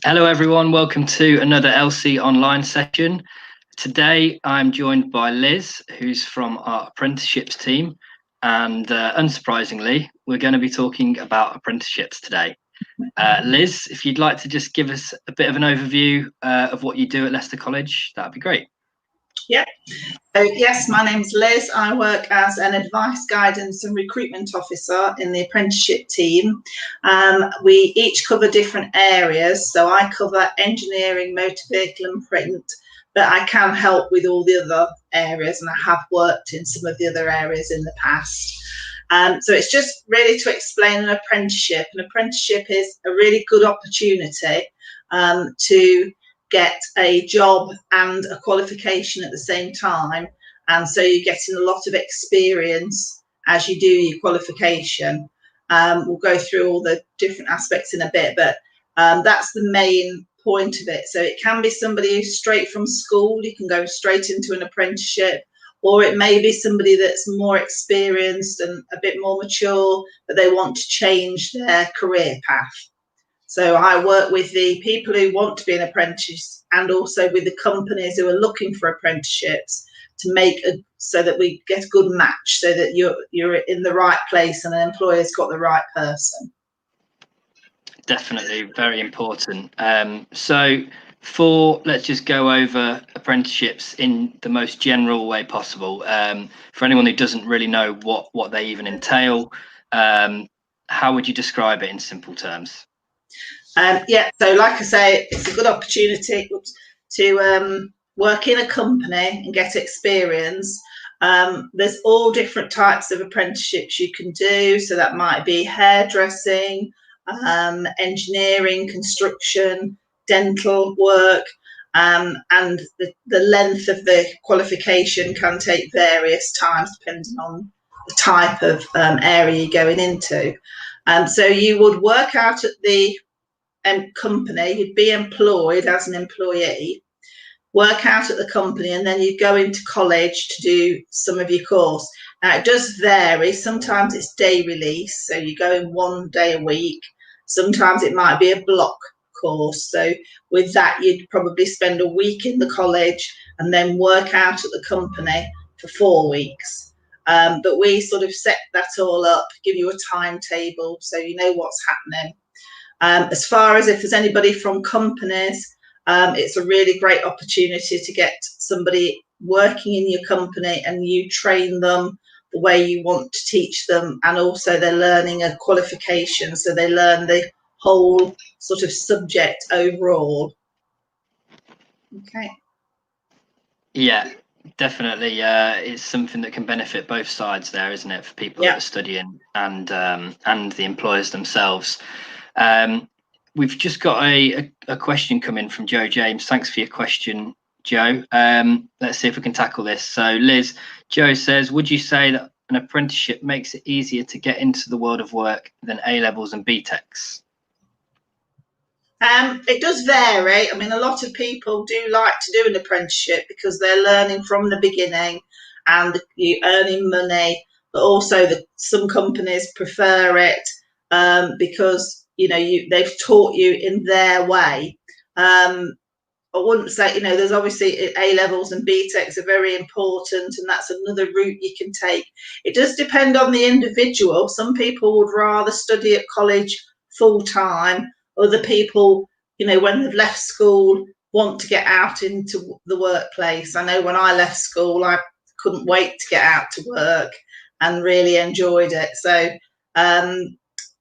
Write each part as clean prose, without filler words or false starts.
Hello everyone, welcome to another LC online session. Today I'm joined by Liz, who's from our apprenticeships team, and unsurprisingly, we're going to be talking about apprenticeships today. Liz, if you'd like to just give us a bit of an overview of what you do at Leicester College, that'd be great. Yeah. So yes, my name's Liz. I work as an advice, guidance and recruitment officer in the apprenticeship team. We each cover different areas. So I cover engineering, motor vehicle and print, but I can help with all the other areas, and I have worked in some of the other areas in the past. So it's just really to explain an apprenticeship. An apprenticeship is a really good opportunity to get a job and a qualification at the same time, and so you're getting a lot of experience as you do your qualification. We'll go through all the different aspects in a bit, but that's the main point of it. So it can be somebody who's straight from school, you can go straight into an apprenticeship, or it may be somebody that's more experienced and a bit more mature, but they want to change their career path. So I work with the people who want to be an apprentice and also with the companies who are looking for apprenticeships to make so that we get a good match, so that you're in the right place and an employer's got the right person. Definitely very important. So let's just go over apprenticeships in the most general way possible. For anyone who doesn't really know what they even entail, how would you describe it in simple terms? Yeah, so like I say, it's a good opportunity to work in a company and get experience. There's all different types of apprenticeships you can do. So that might be hairdressing, engineering, construction, dental work, and the length of the qualification can take various times depending on the type of area you're going into. So you would work out at the company, you'd be employed as an employee, work out at the company, and then you go into college to do some of your course. Now it does vary. Sometimes it's day release, so you go in 1 day a week. Sometimes it might be a block course, so with that you'd probably spend a week in the college and then work out at the company for 4 weeks. But we sort of set that all up, give you a timetable so you know what's happening. As far as if there's anybody from companies, it's a really great opportunity to get somebody working in your company and you train them the way you want to teach them, and also they're learning a qualification, so they learn the whole sort of subject overall. Okay. Yeah, definitely. It's something that can benefit both sides there, isn't it, for people that are studying and the employers themselves. We've just got a question come in from Joe James. Thanks for your question, Joe. Let's see if we can tackle this. So Liz, Joe says, would you say that an apprenticeship makes it easier to get into the world of work than A-levels and btecs? It does vary. I mean, a lot of people do like to do an apprenticeship because they're learning from the beginning and you're earning money, but also some companies prefer it because they've taught you in their way. I wouldn't say, there's obviously A-levels and btecs are very important, and that's another route you can take. It does depend on the individual. Some people would rather study at college full time. Other people, when they've left school, want to get out into the workplace. I know when I left school, I couldn't wait to get out to work and really enjoyed it. So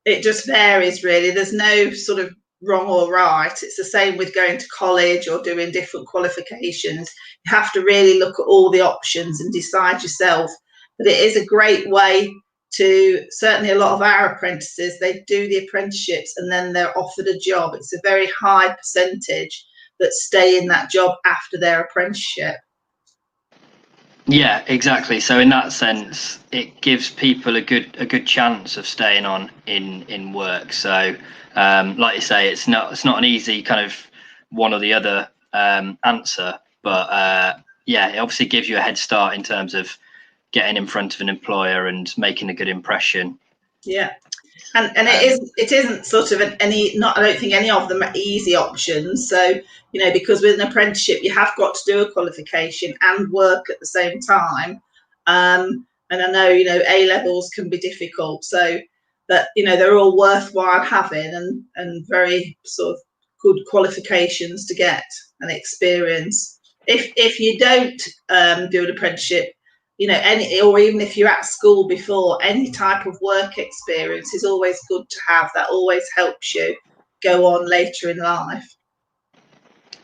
it just varies, really. There's no sort of wrong or right. It's the same with going to college or doing different qualifications. You have to really look at all the options and decide yourself. But it is a great way to, certainly a lot of our apprentices, they do the apprenticeships and then they're offered a job. It's a very high percentage that stay in that job after their apprenticeship. Yeah, exactly. So in that sense, it gives people a good chance of staying on in work. So like you say, it's not an easy kind of one or the other answer, but yeah, it obviously gives you a head start in terms of getting in front of an employer and making a good impression. Yeah. And it isn't sort of I don't think any of them are easy options. So, because with an apprenticeship, you have got to do a qualification and work at the same time. And I know, A levels can be difficult. So, but, they're all worthwhile having and very sort of good qualifications to get and experience. If you don't do an apprenticeship, or even if you're at school before, any type of work experience is always good to have. That always helps you go on later in life.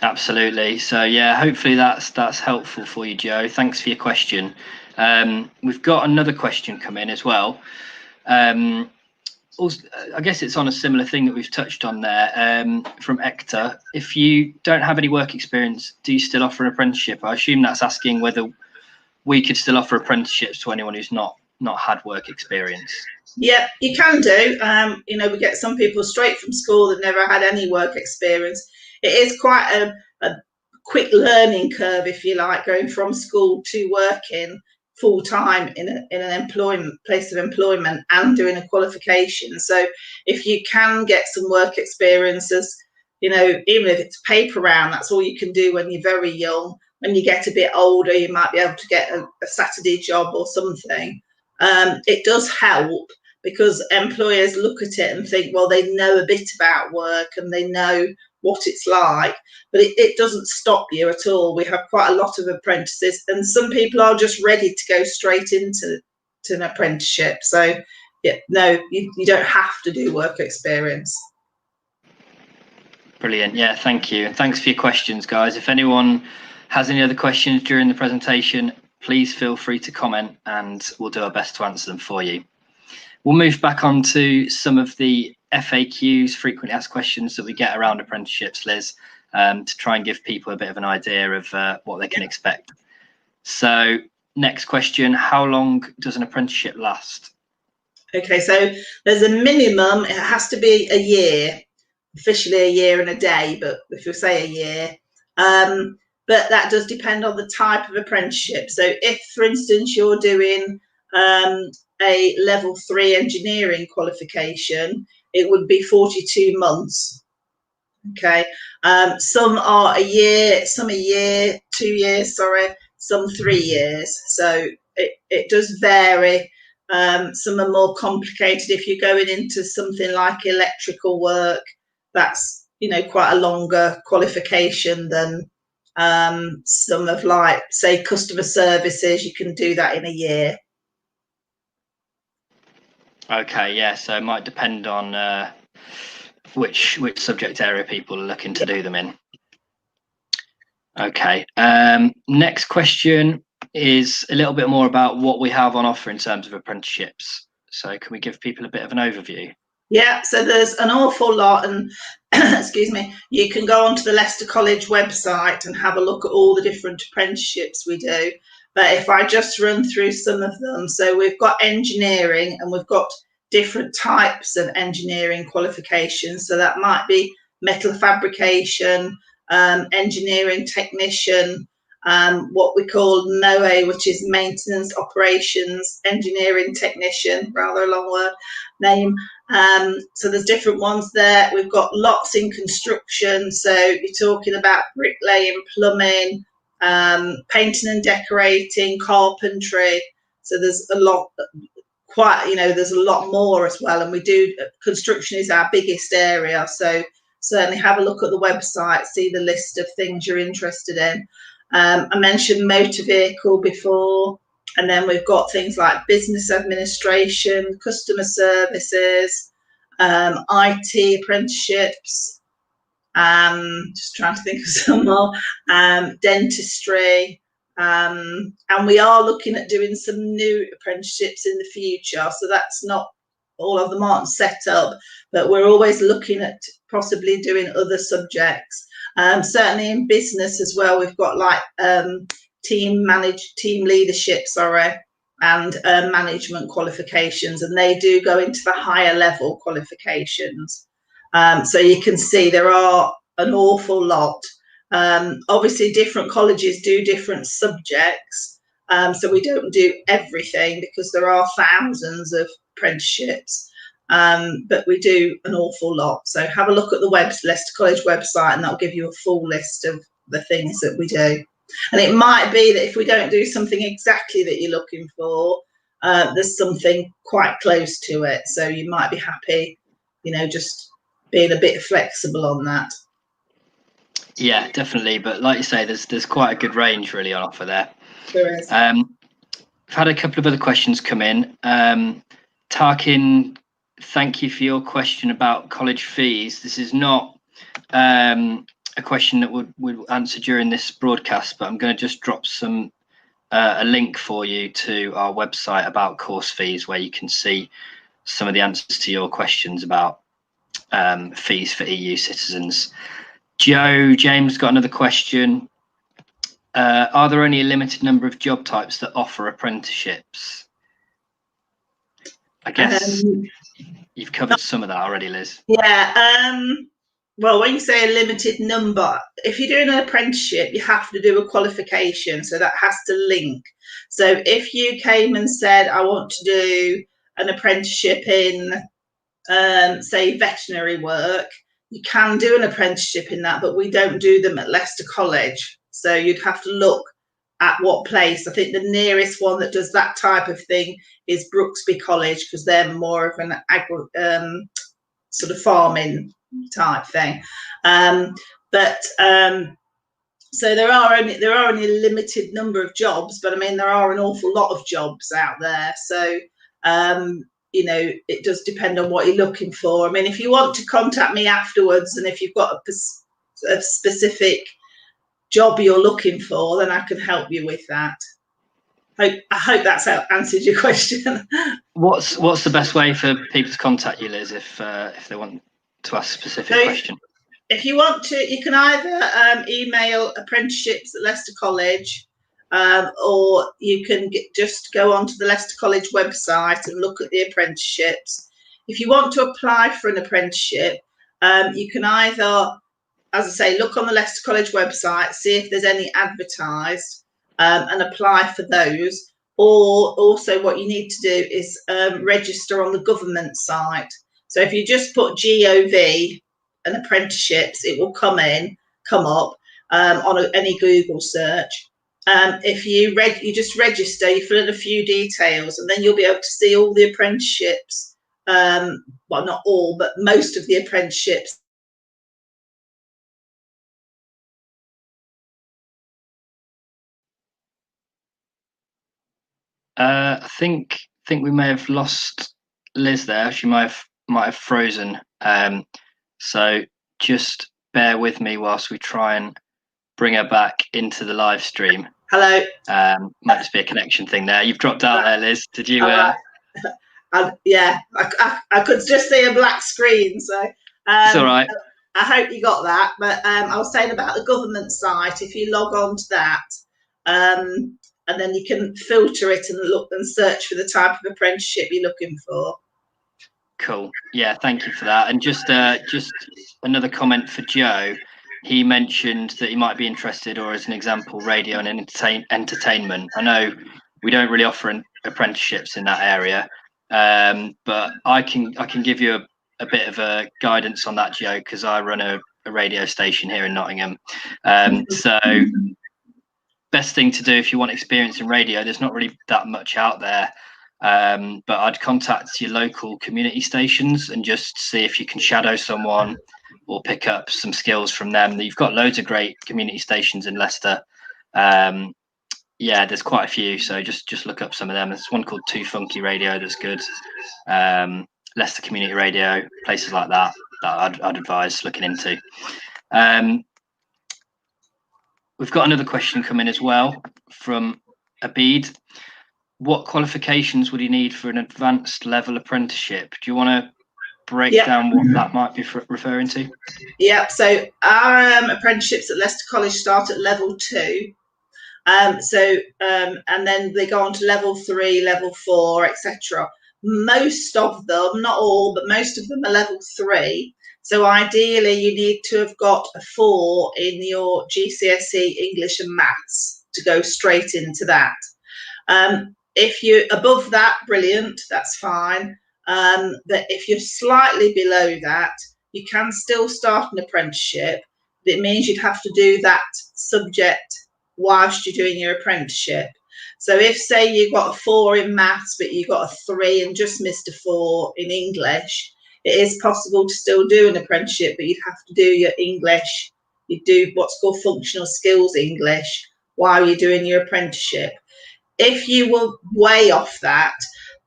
Absolutely. So yeah, hopefully that's helpful for you, Joe. Thanks for your question. We've got another question come in as well. Also, I guess it's on a similar thing that we've touched on there, from Ekta. If you don't have any work experience, do you still offer an apprenticeship? I assume that's asking whether we could still offer apprenticeships to anyone who's not had work experience. Yeah, you can do. We get some people straight from school that never had any work experience. It is quite a quick learning curve, if you like, going from school to working full time in an place of employment and doing a qualification. So if you can get some work experiences, even if it's paper round, that's all you can do when you're very young. When you get a bit older, you might be able to get a Saturday job or something. It does help because employers look at it and think, well, they know a bit about work and they know what it's like, but it doesn't stop you at all. We have quite a lot of apprentices, and some people are just ready to go straight into an apprenticeship. So yeah, no, you don't have to do work experience. Brilliant. Yeah, thank you. And thanks for your questions, guys. If anyone has any other questions during the presentation, please feel free to comment and we'll do our best to answer them for you. We'll move back on to some of the FAQs, frequently asked questions, that we get around apprenticeships, Liz, to try and give people a bit of an idea of what they can expect. So next question, how long does an apprenticeship last? Okay, so there's a minimum, it has to be a year, officially a year and a day, but if you say a year, but that does depend on the type of apprenticeship. So if, for instance, you're doing a level 3 engineering qualification, it would be 42 months. Okay, some are a year, some 2 years, some 3 years. So it does vary. Some are more complicated. If you're going into something like electrical work, that's quite a longer qualification than some of, like, say, customer services. You can do that in a year. Okay, yeah, so it might depend on which subject area people are looking to do them in. Okay, next question is a little bit more about what we have on offer in terms of apprenticeships. So can we give people a bit of an overview? Yeah, so there's an awful lot, and excuse me, you can go onto the Leicester College website and have a look at all the different apprenticeships we do. But if I just run through some of them, so we've got engineering, and we've got different types of engineering qualifications. So that might be metal fabrication, engineering technician, what we call MOE, which is maintenance operations engineering technician, rather a long word name. So there's different ones there. We've got lots in construction, so you're talking about bricklaying, plumbing, painting and decorating, carpentry. So there's a lot, there's a lot more as well. And we do, construction is our biggest area, so certainly have a look at the website, see the list of things you're interested in. I mentioned motor vehicle before, and then we've got things like business administration, customer services, IT apprenticeships, just trying to think of some more, dentistry, and we are looking at doing some new apprenticeships in the future. So that's not, all of them aren't set up, but we're always looking at possibly doing other subjects. Certainly in business as well, we've got like team leadership, and management qualifications, and they do go into the higher level qualifications. So you can see there are an awful lot. Obviously different colleges do different subjects, so we don't do everything because there are thousands of apprenticeships. but we do an awful lot. So have a look at the Leicester College website, and that'll give you a full list of the things that we do. And it might be that if we don't do something exactly that you're looking for, there's something quite close to it. So you might be happy, you know, just being a bit flexible on that. Yeah, definitely. But like you say, there's quite a good range really on offer there. There is. I've had a couple of other questions come in. Tarkin, thank you for your question about college fees. This is not a question that would answer during this broadcast, but I'm going to just drop a link for you to our website about course fees, where you can see some of the answers to your questions about fees for EU citizens. James got another question. Are there only a limited number of job types that offer apprenticeships? I guess you've covered some of that already, Liz. Yeah. Well, when you say a limited number, if you're doing an apprenticeship, you have to do a qualification. So that has to link. So if you came and said, I want to do an apprenticeship in, say, veterinary work, you can do an apprenticeship in that, but we don't do them at Leicester College. So you'd have to look at what place. I think the nearest one that does that type of thing is Brooksby College, because they're more of an sort of farming type thing. So there are only a limited number of jobs, but I mean there are an awful lot of jobs out there. So you know, it does depend on what you're looking for. I mean, if you want to contact me afterwards, and if you've got a specific job you're looking for, then I can help you with that. I hope that's answered your question. What's the best way for people to contact you, Liz, if they want to ask a specific question? If you want to, you can either email apprenticeships at Leicester College, or you can just go onto the Leicester College website and look at the apprenticeships. If you want to apply for an apprenticeship, you can either, as I say, look on the Leicester College website, see if there's any advertised, and apply for those. Or also what you need to do is register on the government site. So if you just put GOV and apprenticeships, it will come up on any Google search. If you just register, you fill in a few details, and then you'll be able to see all the apprenticeships. Well, not all, but most of the apprenticeships. I think we may have lost Liz there. She might have frozen. So just bear with me whilst we try and bring her back into the live stream. Hello. Might just be a connection thing there. You've dropped out there, Liz. Did you? Yeah, I could just see a black screen. So it's all right. I hope you got that. But I was saying about the government site. If you log on to that, and then you can filter it and look and search for the type of apprenticeship you're looking for. Cool. Yeah, thank you for that. And just another comment for Joe. He mentioned that he might be interested, or as an example, radio and entertainment. I know we don't really offer apprenticeships in that area, but I can give you a bit of a guidance on that, Joe, because I run a radio station here in Nottingham. So best thing to do if you want experience in radio, there's not really that much out there. But I'd contact your local community stations and just see if you can shadow someone or pick up some skills from them. You've got loads of great community stations in Leicester. Yeah, there's quite a few, so just look up some of them. There's one called Too Funky Radio that's good. Leicester Community Radio, places like that I'd advise looking into. We've got another question coming as well from Abied. What qualifications would you need for an advanced level apprenticeship? Do you want to break down what that might be referring to? Yeah, so our apprenticeships at Leicester College start at level 2. And then they go on to level 3, level 4, etc. Most of them, not all, but most of them are level 3. So ideally you need to have got a 4 in your GCSE English and Maths to go straight into that. If you're above that, brilliant, that's fine. that if you're slightly below that, you can still start an apprenticeship. It means you'd have to do that subject whilst you're doing your apprenticeship. So if, say, you got a 4 in maths, but you got a 3 and just missed a 4 in English, it is possible to still do an apprenticeship, but you'd have to do your English. You do what's called functional skills English while you're doing your apprenticeship. If you were way off that,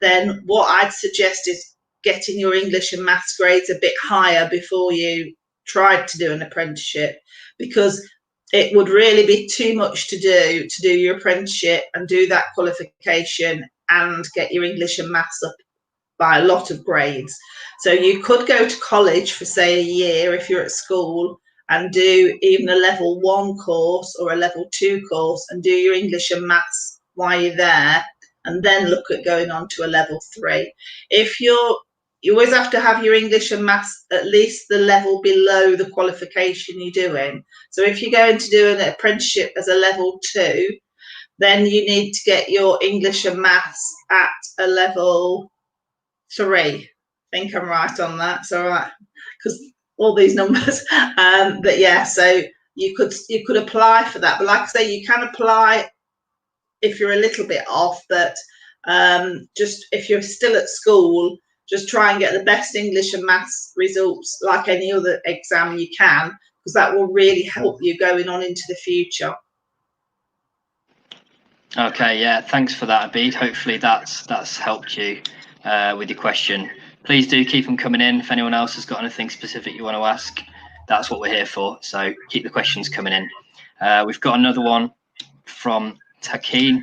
then what I'd suggest is getting your English and maths grades a bit higher before you tried to do an apprenticeship, because it would really be too much to do your apprenticeship and do that qualification and get your English and maths up by a lot of grades. So you could go to college for, say, a year if you're at school, and do even a level 1 course or a level 2 course and do your English and maths while you're there, and then look at going on to a level 3. If you always have to have your English and maths at least the level below the qualification you're doing. So if you're going to do an apprenticeship as a level 2, then you need to get your English and maths at a level 3. I think I'm right on that. It's all right, because all these numbers. But yeah, so you could apply for that. But like I say, you can apply if you're a little bit off. But just if you're still at school, just try and get the best English and maths results, like any other exam you can, because that will really help you going on into the future. Okay, yeah, thanks for that, Abied. Hopefully that's helped you with your question. Please do keep them coming in. If anyone else has got anything specific you want to ask, that's what we're here for. So keep the questions coming in. We've got another one from Tarekegn.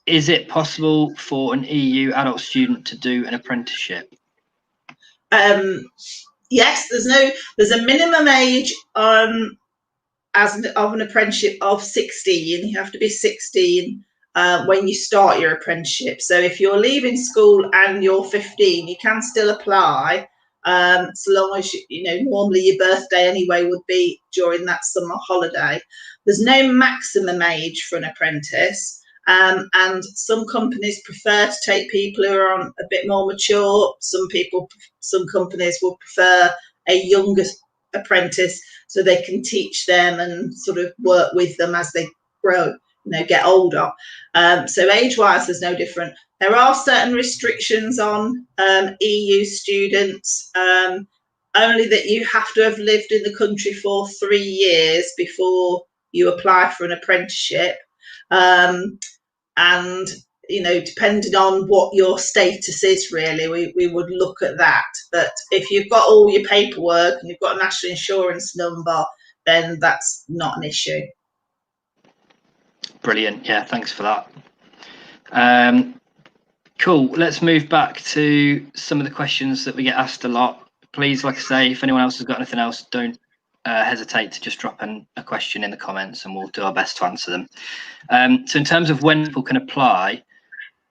Is it possible for an EU adult student to do an apprenticeship? Yes, there's a minimum age of an apprenticeship of 16. You have to be 16 when you start your apprenticeship. So if you're leaving school and you're 15, you can still apply, so long as normally your birthday anyway would be during that summer holiday. There's no maximum age for an apprentice, and some companies prefer to take people who are a bit more mature. Some companies will prefer a younger apprentice, so they can teach them and sort of work with them as they grow, get older. So age-wise, there's no different. There are certain restrictions on EU students, only that you have to have lived in the country for 3 years before you apply for an apprenticeship. And depending on what your status is, really, we would look at that. But if you've got all your paperwork and you've got a national insurance number, then that's not an issue. Brilliant. Yeah, thanks for that. Cool. Let's move back to some of the questions that we get asked a lot. Please, like I say, if anyone else has got anything else, don't hesitate to just drop a question in the comments and we'll do our best to answer them. So in terms of when people can apply,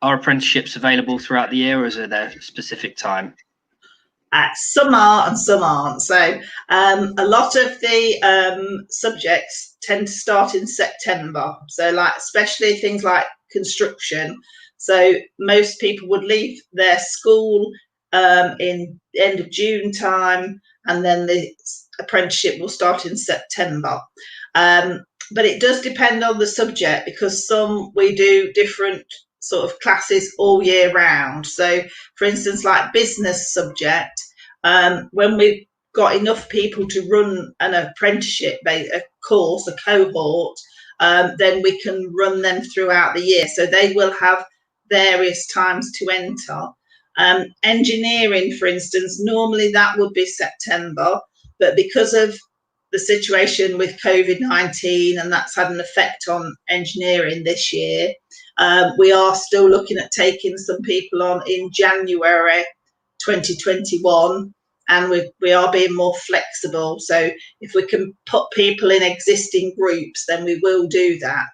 are apprenticeships available throughout the year, or is there a specific time? Some are and some aren't. So a lot of the subjects tend to start in September. So especially things like construction. So most people would leave their school in the end of June time, and then the apprenticeship will start in September. But it does depend on the subject, because we do different sort of classes all year round. So for instance, like business subject, when we've got enough people to run an apprenticeship, a course, a cohort, then we can run them throughout the year. So they will have various times to enter. Engineering, for instance, normally that would be September, but because of the situation with COVID-19, and that's had an effect on engineering this year, we are still looking at taking some people on in January 2021, and we are being more flexible. So if we can put people in existing groups, then we will do that.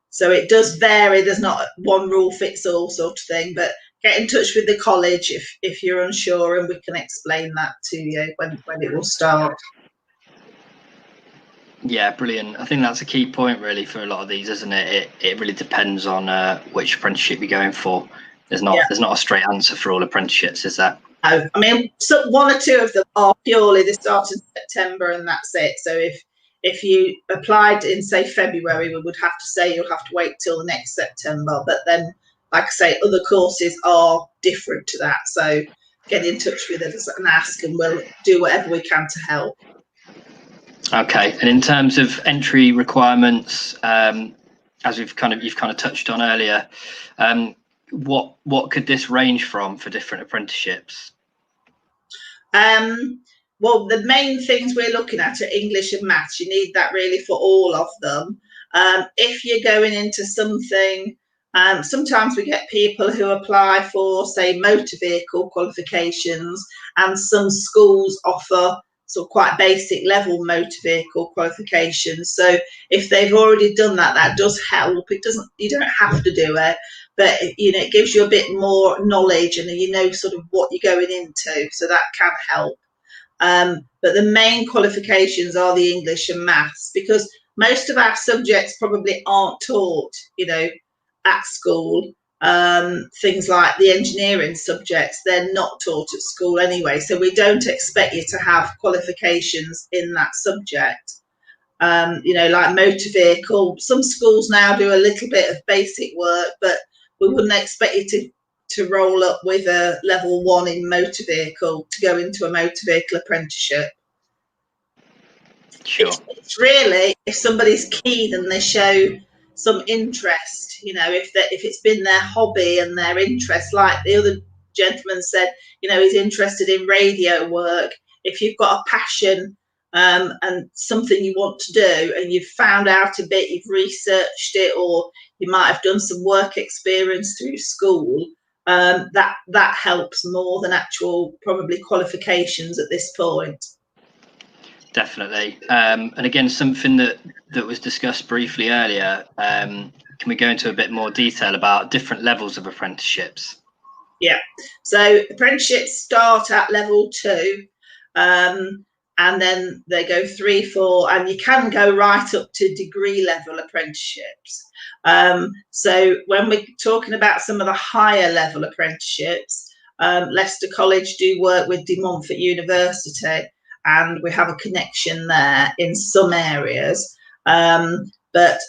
So it does vary. There's not one rule fits all sort of thing, but get in touch with the college if you're unsure, and we can explain that to you when it will start. Yeah, brilliant. I think that's a key point really for a lot of these, isn't it? It really depends on which apprenticeship you're going for. There's not a straight answer for all apprenticeships, is there? I mean, so one or two of them are purely they start in September and that's it. So if you applied in, say, February, we would have to say you'll have to wait till the next September. But then, like I say, other courses are different to that. So get in touch with us and ask, and we'll do whatever we can to help. Okay. And in terms of entry requirements, as you've kind of touched on earlier, what could this range from for different apprenticeships? Well, the main things we're looking at are English and maths. You need that really for all of them. If you're going into something, sometimes we get people who apply for, say, motor vehicle qualifications, and some schools offer sort of quite basic level motor vehicle qualifications. So if they've already done that, that does help. You don't have to do it, but it gives you a bit more knowledge, and sort of what you're going into, so that can help. But the main qualifications are the English and maths, because most of our subjects probably aren't taught at school. Things like the engineering subjects, they're not taught at school anyway, so we don't expect you to have qualifications in that subject. Like motor vehicle, some schools now do a little bit of basic work, but we wouldn't expect you to roll up with a level 1 in motor vehicle to go into a motor vehicle apprenticeship. Sure. It's really, if somebody's keen and they show some interest, if it's been their hobby and their interest, like the other gentleman said, he's interested in radio work. If you've got a passion and something you want to do, and you've found out a bit, you've researched it, or you might have done some work experience through school, that helps more than actual probably qualifications at this point. Definitely. And again, something that was discussed briefly earlier, can we go into a bit more detail about different levels of apprenticeships? Yeah, so apprenticeships start at level 2, and then they go 3, 4, and you can go right up to degree level apprenticeships. So when we're talking about some of the higher level apprenticeships, Leicester College do work with De Montfort University, and we have a connection there in some areas. But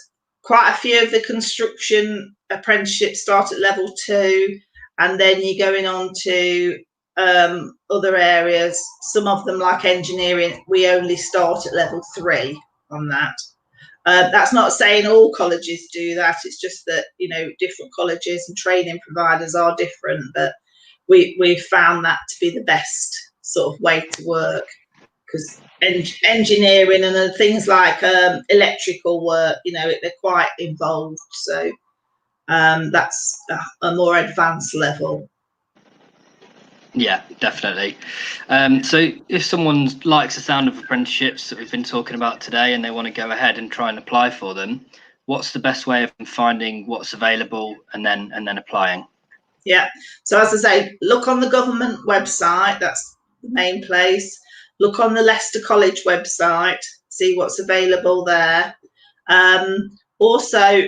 quite a few of the construction apprenticeships start at level 2, and then you're going on to other areas. Some of them, like engineering, we only start at level 3 on that. That's not saying all colleges do that. It's just that different colleges and training providers are different, but we've found that to be the best sort of way to work, because engineering and things like electrical work, they're quite involved. So that's a more advanced level. Yeah, definitely. So if someone likes the sound of apprenticeships that we've been talking about today, and they want to go ahead and try and apply for them, what's the best way of finding what's available and then applying? Yeah, so as I say, look on the government website. That's the main place. Look on the Leicester College website, see what's available there. Also,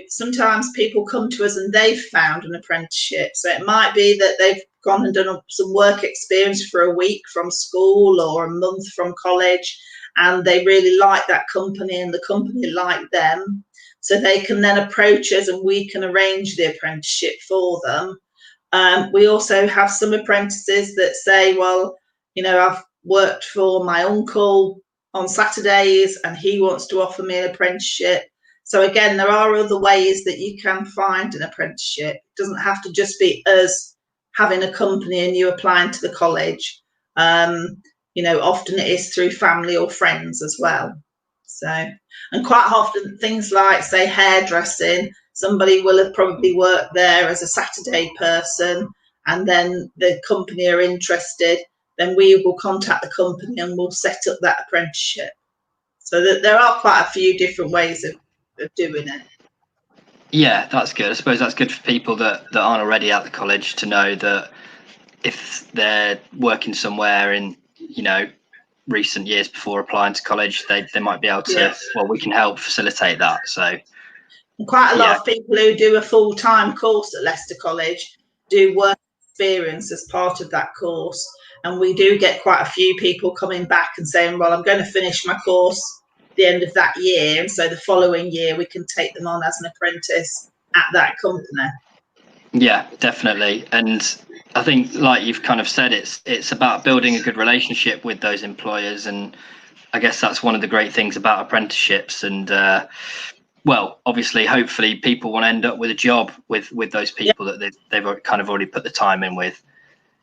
sometimes people come to us and they've found an apprenticeship. So it might be that they've gone and done some work experience for a week from school or a month from college, and they really like that company and the company like them. So they can then approach us and we can arrange the apprenticeship for them. We also have some apprentices that say, well, I've worked for my uncle on Saturdays and he wants to offer me an apprenticeship. So again, there are other ways that you can find an apprenticeship. It doesn't have to just be us having a company and you applying to the college. Often it is through family or friends as well. So, and quite often things like, say, hairdressing, somebody will have probably worked there as a Saturday person, and then the company are interested, then we will contact the company and we'll set up that apprenticeship. So that there are quite a few different ways of doing it. Yeah, that's good. I suppose that's good for people that aren't already at the college to know that if they're working somewhere in, recent years before applying to college, they might be able to, well, we can help facilitate that. So and quite a lot of people who do a full-time course at Leicester College, do work experience as part of that course. And we do get quite a few people coming back and saying, well, I'm going to finish my course at the end of that year, and so the following year we can take them on as an apprentice at that company. Yeah, definitely. And I think, like you've kind of said, it's about building a good relationship with those employers, and I guess that's one of the great things about apprenticeships. And well, obviously, hopefully, people want to end up with a job with those people that they've kind of already put the time in with.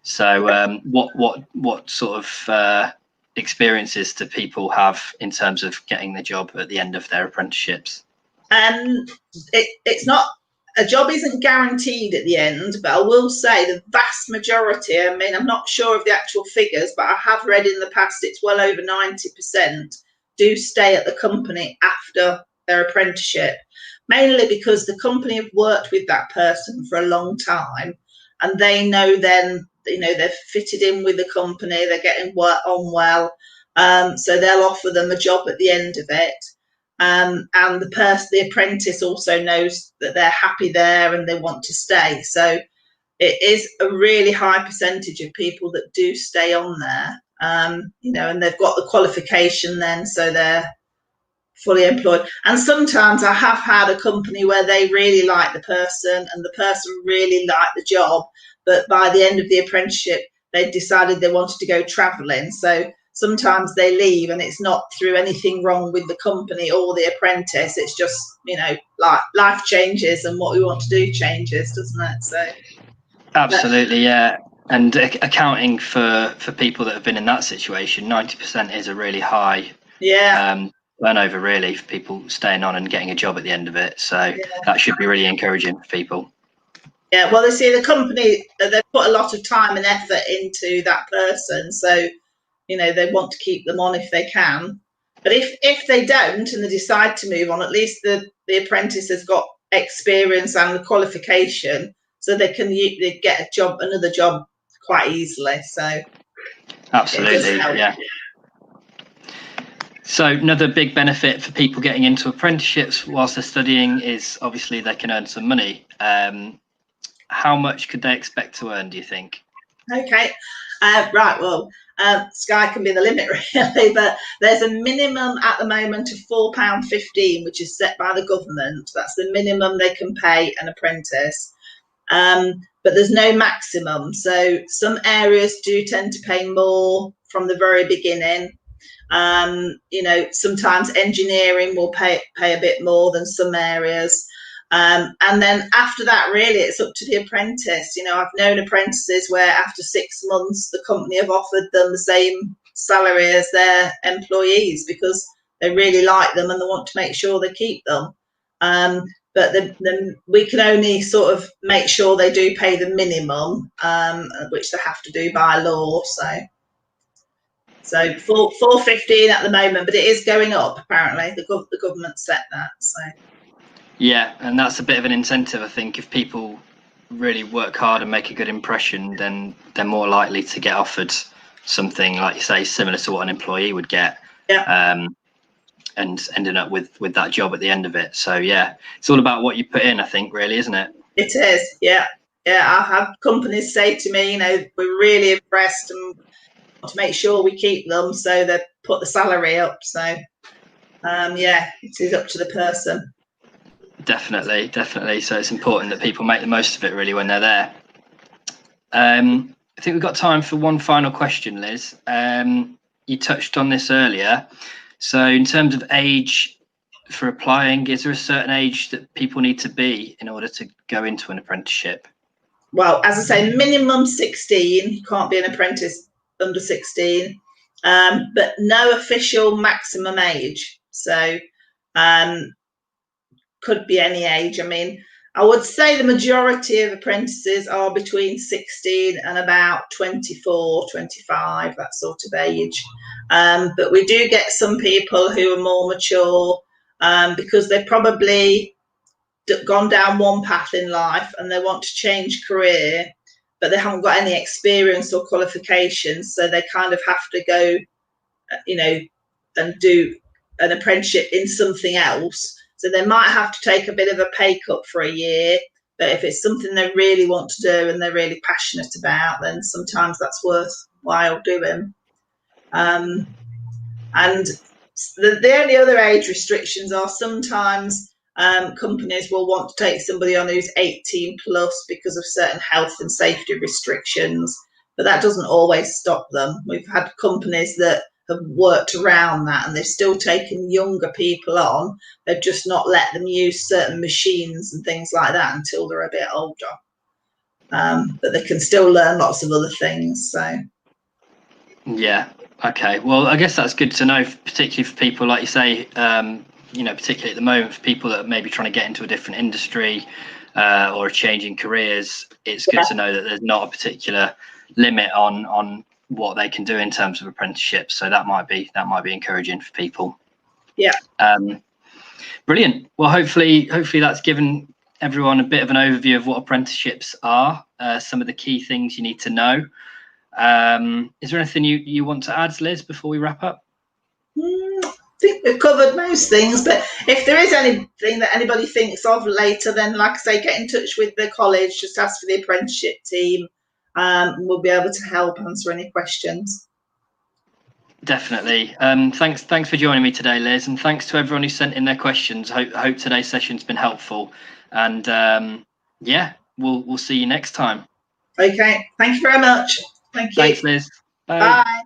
So, what sort of experiences do people have in terms of getting the job at the end of their apprenticeships? It's not, a job isn't guaranteed at the end, but I will say the vast majority, I mean, I'm not sure of the actual figures, but I have read in the past it's well over 90% do stay at the company after their apprenticeship, mainly because the company have worked with that person for a long time, and they know then, you know, they're fitted in with the company, they're getting on well, so they'll offer them a job at the end of it. And the apprentice also knows that they're happy there and they want to stay. So it is a really high percentage of people that do stay on there, you know, and they've got the qualification then, so they're fully employed. And sometimes I have had a company where they really like the person and the person really liked the job, but by the end of the apprenticeship, they decided they wanted to go travelling. So sometimes they leave, and it's not through anything wrong with the company or the apprentice. It's just, you know, like life changes and what we want to do changes, doesn't it? So absolutely, yeah. And accounting for people that have been in that situation, 90% is a really high turnover, really, for people staying on and getting a job at the end of it. So that should be really encouraging for people. Yeah, well, they see the company, they put a lot of time and effort into that person, so you know they want to keep them on if they can. But if they don't and they decide to move on, at least the apprentice has got experience and the qualification, so they get a job, another job, quite easily. So absolutely, yeah. So another big benefit for people getting into apprenticeships whilst they're studying is obviously they can earn some money. How much could they expect to earn, do you think? Okay, right, well, sky can be the limit, really, but there's a minimum at the moment of £4.15, which is set by the government. That's the minimum they can pay an apprentice, but there's no maximum. So some areas do tend to pay more from the very beginning. You know, sometimes engineering will pay a bit more than some areas. And then after that, really, it's up to the apprentice. You know, I've known apprentices where after 6 months, the company have offered them the same salary as their employees because they really like them and they want to make sure they keep them. But then we can only sort of make sure they do pay the minimum, which they have to do by law. So £4.15 at the moment, but it is going up apparently. The government set that. So. Yeah, and that's a bit of an incentive, I think. If people really work hard and make a good impression, then they're more likely to get offered something, like you say, similar to what an employee would get. Yeah. And ending up with that job at the end of it. So yeah, it's all about what you put in, I think, really, isn't it? It is, yeah. I've had companies say to me, you know, we're really impressed and want to make sure we keep them, so they put the salary up. So yeah, it is up to the person. Definitely. So it's important that people make the most of it, really, when they're there. I think we've got time for one final question, Liz. You touched on this earlier. So in terms of age for applying, is there a certain age that people need to be in order to go into an apprenticeship? Well, as I say, minimum 16. You can't be an apprentice under 16, but no official maximum age. So could be any age. I mean, I would say the majority of apprentices are between 16 and about 24, 25, that sort of age. But we do get some people who are more mature because they've probably gone down one path in life and they want to change career, but they haven't got any experience or qualifications. So they kind of have to go, you know, and do an apprenticeship in something else. So they might have to take a bit of a pay cut for a year, But if it's something they really want to do and they're really passionate about, then sometimes that's worthwhile doing. And the only other age restrictions are sometimes companies will want to take somebody on who's 18 plus because of certain health and safety restrictions, but that doesn't always stop them. We've had companies that have worked around that and they've still taken younger people on. They've just not let them use certain machines and things like that until they're a bit older. But they can still learn lots of other things. So yeah, okay. Well, I guess that's good to know, particularly for people like you say, particularly at the moment, for people that are maybe trying to get into a different industry or are changing careers. It's good to know that there's not a particular limit on what they can do in terms of apprenticeships. So that might be encouraging for people. Yeah. Brilliant. Well, hopefully that's given everyone a bit of an overview of what apprenticeships are, some of the key things you need to know. Is there anything you want to add, Liz, before we wrap up? I think we've covered most things, but if there is anything that anybody thinks of later, then like I say, get in touch with the college, just ask for the apprenticeship team. We'll be able to help answer any questions. Definitely. Thanks for joining me today, Liz, and thanks to everyone who sent in their questions. Hope today's session's been helpful, and yeah, we'll see you next time. Okay, thank you very much. Thank you. Thanks, Liz. Bye. Bye.